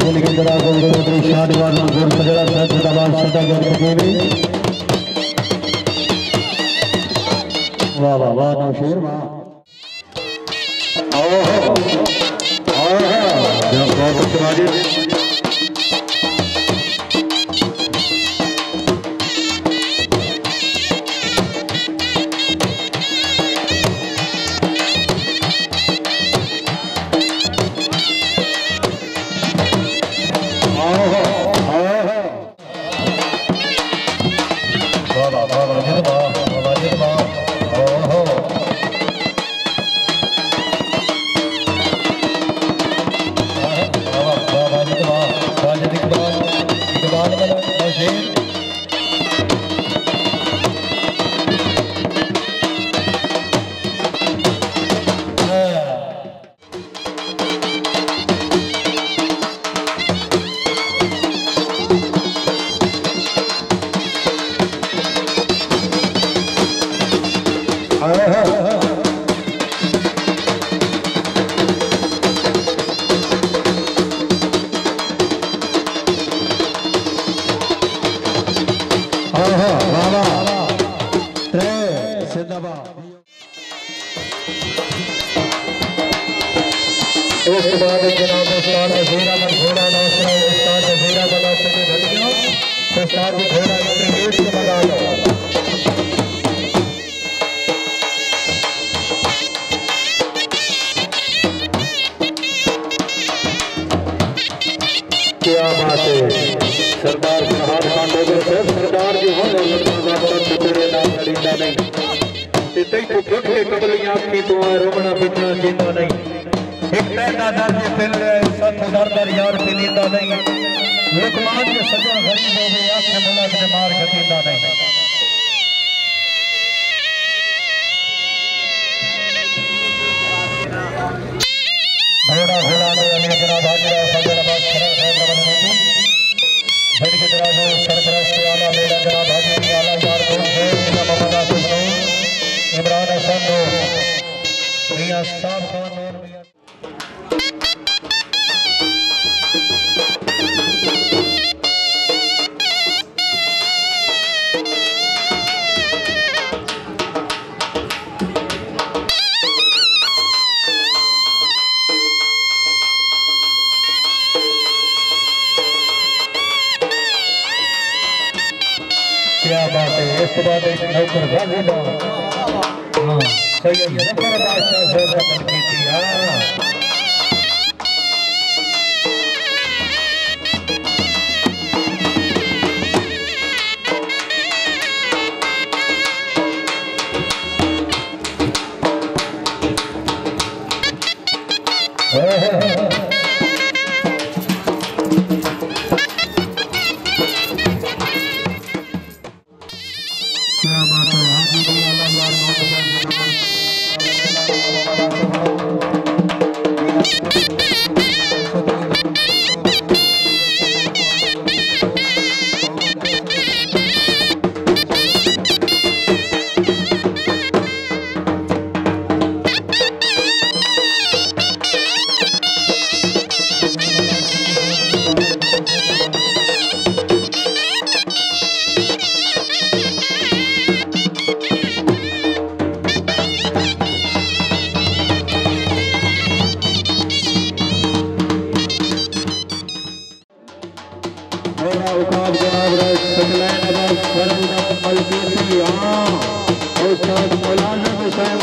जिनके जरा को चौधरी शाहनवाज मंजूर सजड़ा सच दबाव सदा कर सकेंगे। वाह वाह वाह नौशेर वाह। ओहो ओहो बहुत अच्छी उसके बाद जनाब उस्ताद वजीर अहमद घोड़ा नौसरा उस्ताद वजीर अहमद नौसरा के भटियों उस्ताद घोड़ा क्रिकेट के मैदान क्या बात है सरदार फरहाद खान डोगर साहब सरदार जो हो टुकड़े नाम खरीदा नहीं इतने तो छोटे कबलियां की तो रोमना पिटना जीता नहीं एक पैदा दर्ज फिर 7,000 यार पिलीदा नहीं लुकमान के सजन गरीब हो गए आंखें मुला के मार खतीदा नहीं घोड़ा घोड़ा में अली जनाब हाजिरा सजन अब्बास खरल खैर बनने की के जनाब सरपरस्त आला मेरा जनाब हाजिर आला यार कौन है मेरा मोहम्मद आसिफ नूर इमरान हसन नूर मियां साहब खान नूर मियां क्या बात है इस बात एक नौकर गाजी दा हां सैयद जफर बादशाह से दफन की थी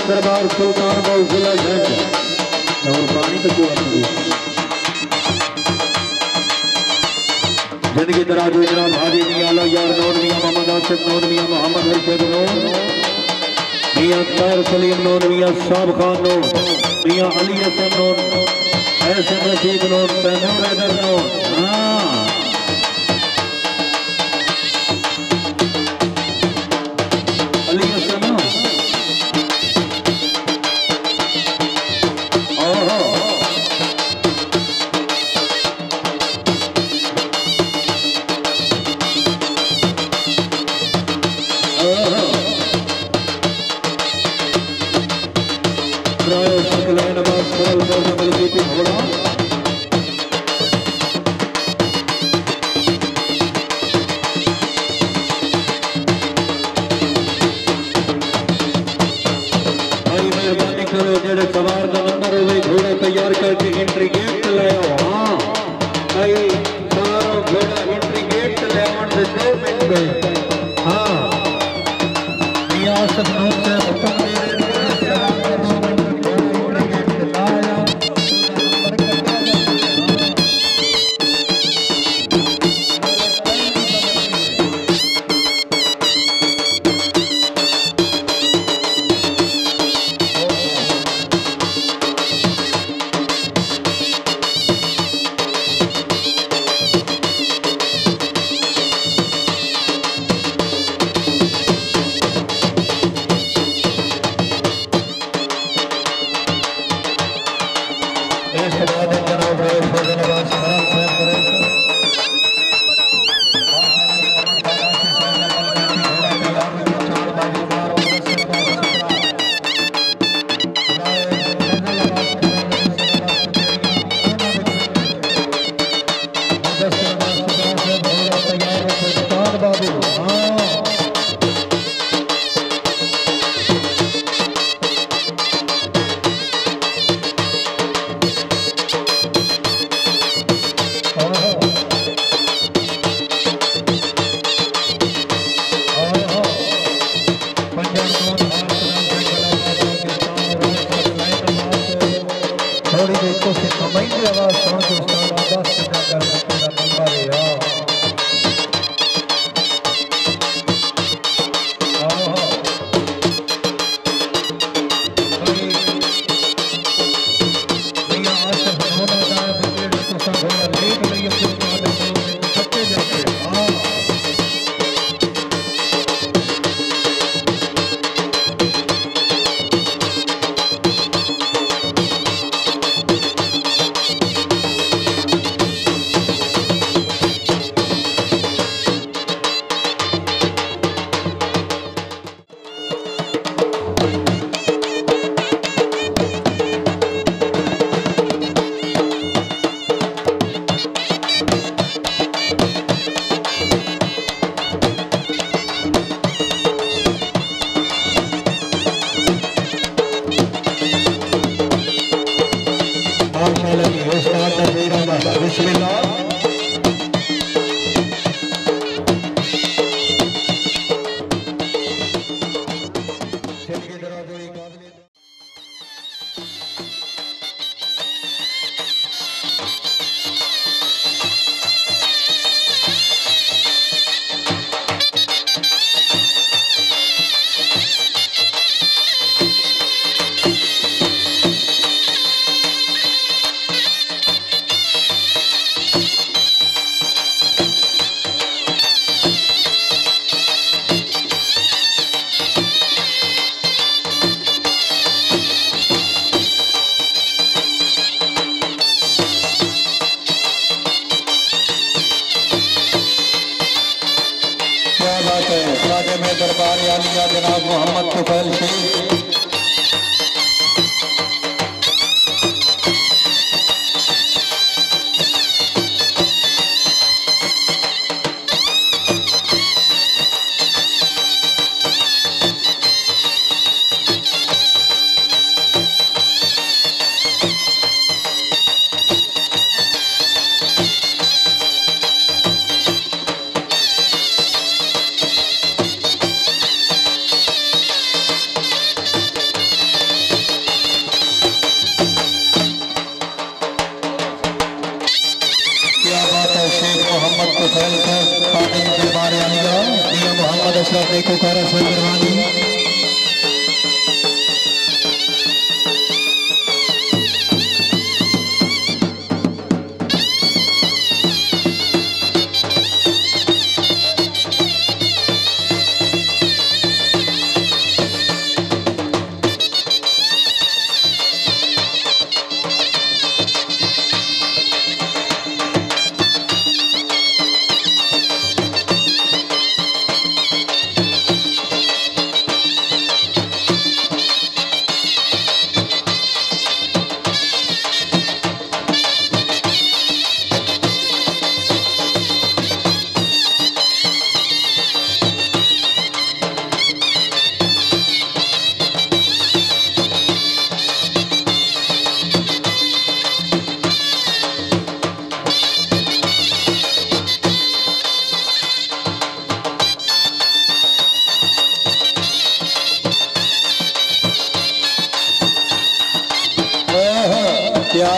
दरबार सुल्तान बहुजिला और पानी तो क्यों जिंदगी दराज जनाब हाजी मियां आला यार नूर मियां मोहम्मद आसिफ नूर मियां मोहम्मद हरशद नूर मियां तार सलीम नूर मियां साहब खान नूर मियां अली हसन नूर ऐसे रशीद नूर तैमूर हैदर नूर हाँ अली हसन नूर सरकार की एंट्री गेट लायो हां भाई सारो घोड़ा एंट्री गेट लेवन से 2 मिनट गए हां रियासत नौ से हुक्म दे दरबार आलिया जनाब मोहम्मद तुफैल शेख को कारस मेहरबानी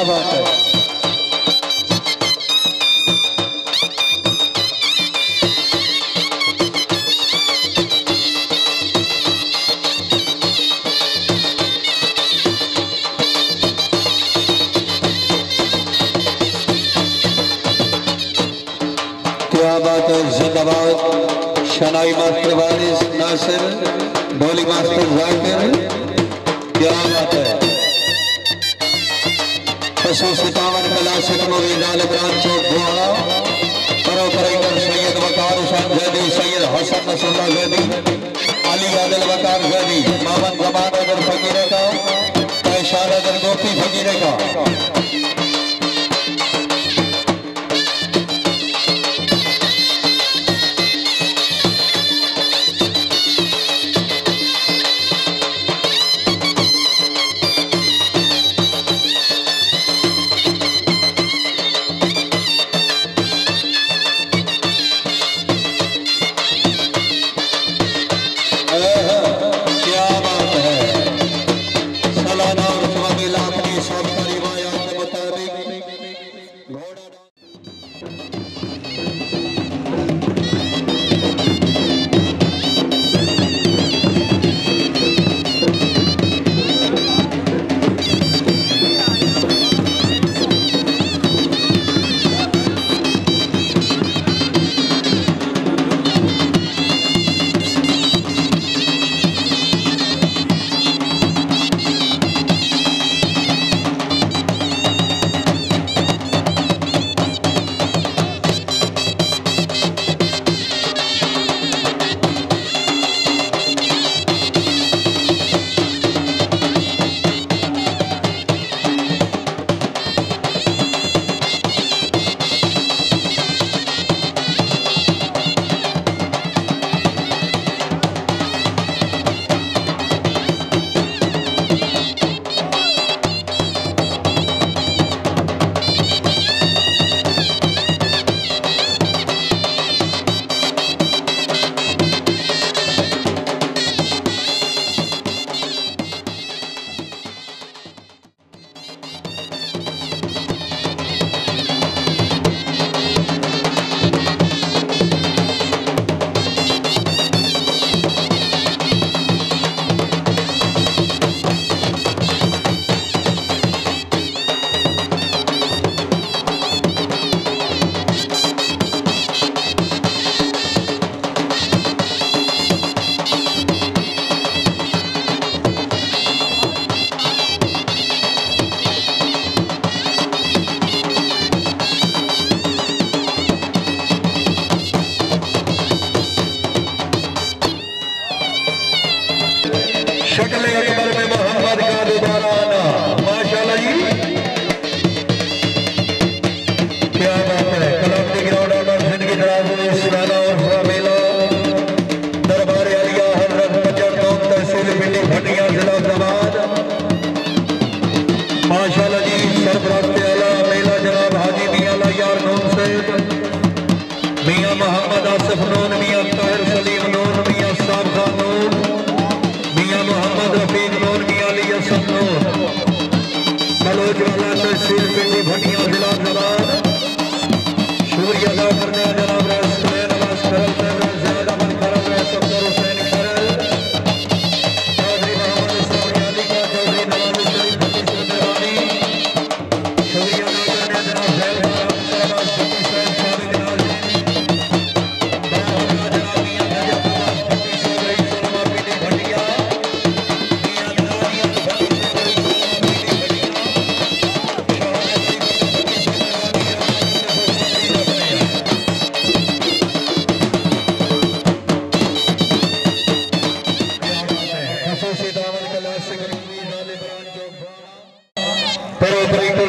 बात है। क्या बात है। जिंदाबाद शनाई मास्टर वारिस नासिर, ढोली मास्टर जाकिर, क्या बात है। पशु सितावन क्लासिक मूवी लाल ब्रांच चौक गोहा, परोपराइटर सैयद वकार हुसैन जैदी, सैयद हसन नसरुल्लाह जैदी, अली आदिल वकार जैदी, मामन जमान अदर फकीरे का, पैशान अदर गोपी फकीरे का।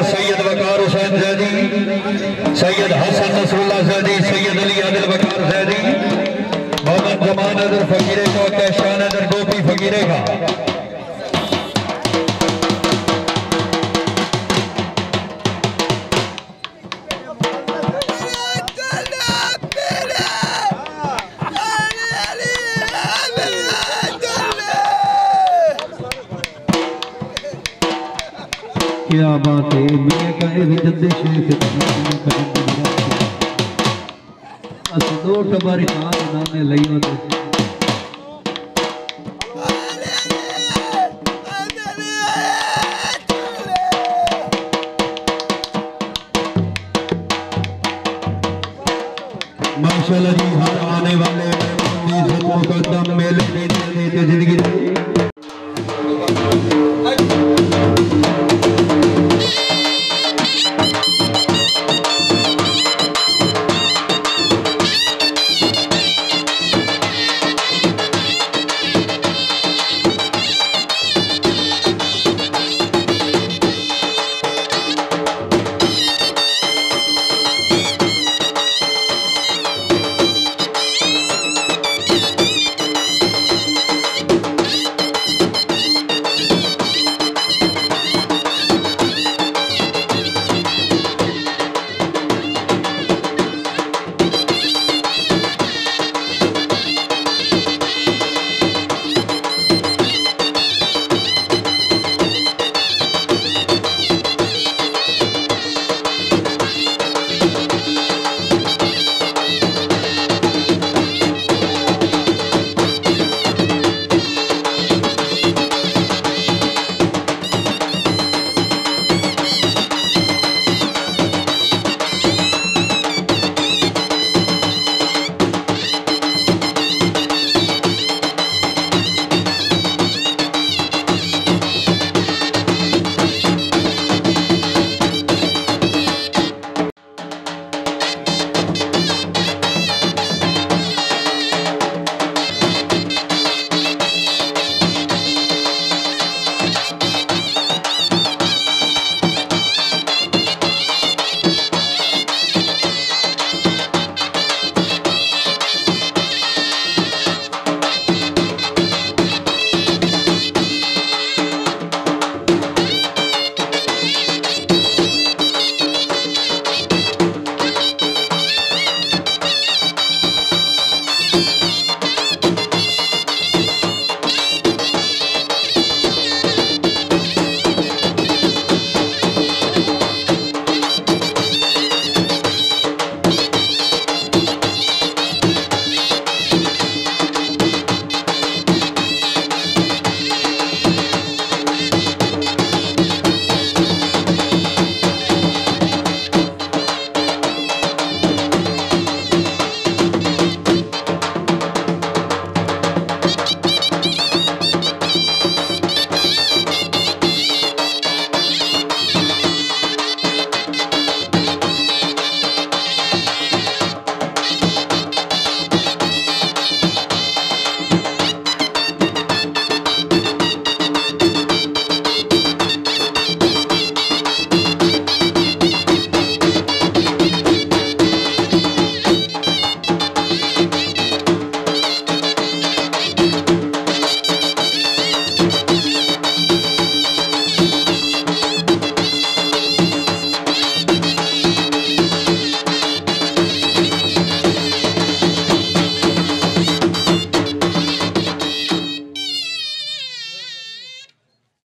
सैयद वकार हुसैन जैदी, सैयद हसन नसरुल्लाह जैदी, सैयद अली आदिल वकार जैदी, मोहम्मद जमान अदर फकीरे का, कैशान अदर गोपी फकीरे का। क्या बात है। लगे भी जद्दे शेख अस दो टबारी नाने लई होते माशाल्लाह जी। हर आने वाले मुकद्दम मेले की जिंदगी